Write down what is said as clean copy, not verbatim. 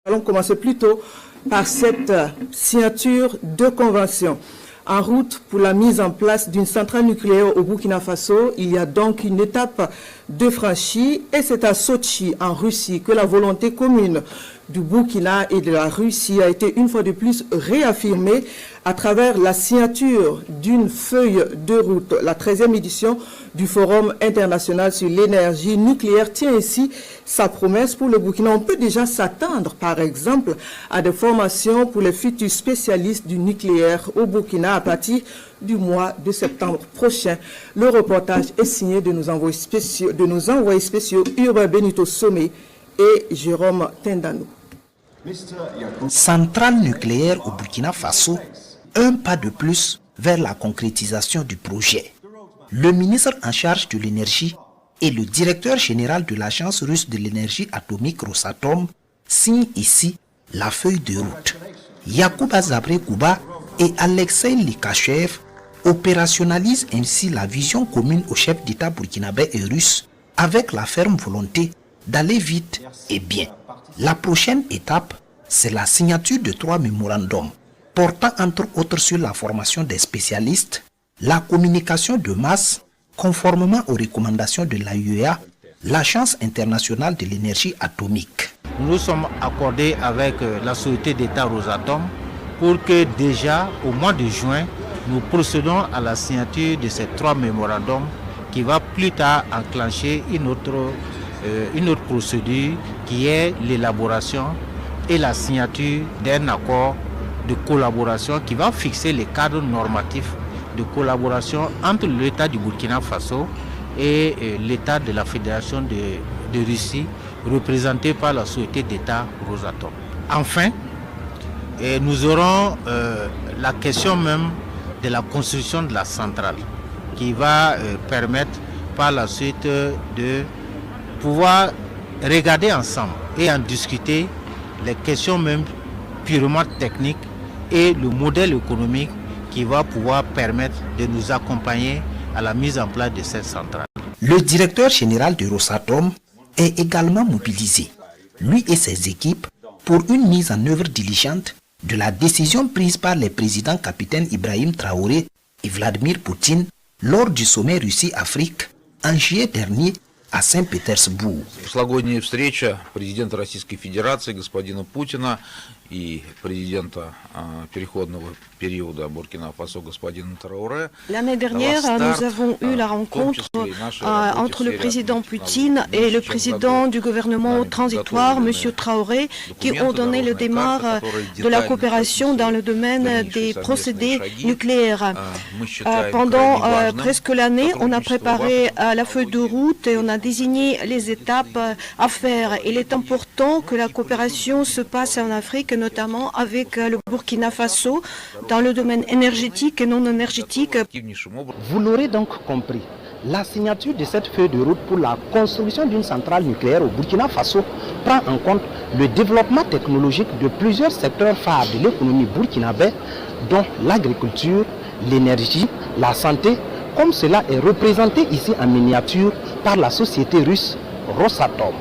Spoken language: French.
Allons commencer plutôt par cette signature de convention. En route pour la mise en place d'une centrale nucléaire au Burkina Faso, il y a donc une étape de franchie et c'est à Sochi, en Russie, que la volonté commune du Burkina et de la Russie a été une fois de plus réaffirmée à travers la signature d'une feuille de route. La 13e édition du Forum international sur l'énergie nucléaire tient ici sa promesse pour le Burkina. On peut déjà s'attendre, par exemple, à des formations pour les futurs spécialistes du nucléaire au Burkina à partir du mois de septembre prochain. Le reportage est signé de nos envoyés spéciaux Urbain Benito Somé et Jérôme Tendano. Centrale nucléaire au Burkina Faso, un pas de plus vers la concrétisation du projet. Le ministre en charge de l'énergie et le directeur général de l'agence russe de l'énergie atomique Rosatom signent ici la feuille de route. Yacouba Zabre-Kouba et Alexei Likachev opérationnalisent ainsi la vision commune aux chefs d'État burkinabé et russes avec la ferme volonté d'aller vite et bien. La prochaine étape, c'est la signature de 3 mémorandums portant entre autres sur la formation des spécialistes, la communication de masse, conformément aux recommandations de l'AIEA, l'Agence internationale de l'énergie atomique. Nous sommes accordés avec la société d'État Rosatom pour que déjà au mois de juin, nous procédons à la signature de ces 3 mémorandums qui va plus tard enclencher une autre procédure qui est l'élaboration et la signature d'un accord de collaboration qui va fixer les cadres normatifs de collaboration entre l'État du Burkina Faso et l'État de la Fédération de Russie, représenté par la société d'État Rosatom. Enfin, nous aurons la question même de la construction de la centrale qui va permettre par la suite de pouvoir regarder ensemble et en discuter les questions même purement techniques et le modèle économique qui va pouvoir permettre de nous accompagner à la mise en place de cette centrale. Le directeur général de Rosatom est également mobilisé, lui et ses équipes, pour une mise en œuvre diligente de la décision prise par les présidents capitaine Ibrahim Traoré et Vladimir Poutine lors du sommet Russie-Afrique en juillet dernier à Saint-Pétersbourg. Прошлогодняя встреча президента Российской Федерации господина Путина и президента переходного периода Буркина-Фасо господина Траорé. L'année dernière, nous avons eu la rencontre entre le président Poutine et le président du gouvernement transitoire, M. Traoré, qui ont donné le démarrage de la coopération dans le domaine des procédés nucléaires. Pendant presque l'année, on a préparé la feuille de route et on a désigné les étapes à faire. Il est important que la coopération se passe en Afrique, notamment avec le Burkina Faso, dans le domaine énergétique et non énergétique. Vous l'aurez donc compris, la signature de cette feuille de route pour la construction d'une centrale nucléaire au Burkina Faso prend en compte le développement technologique de plusieurs secteurs phares de l'économie burkinabé, dont l'agriculture, l'énergie, la santé, comme cela est représenté ici en miniature par la société russe Rosatom.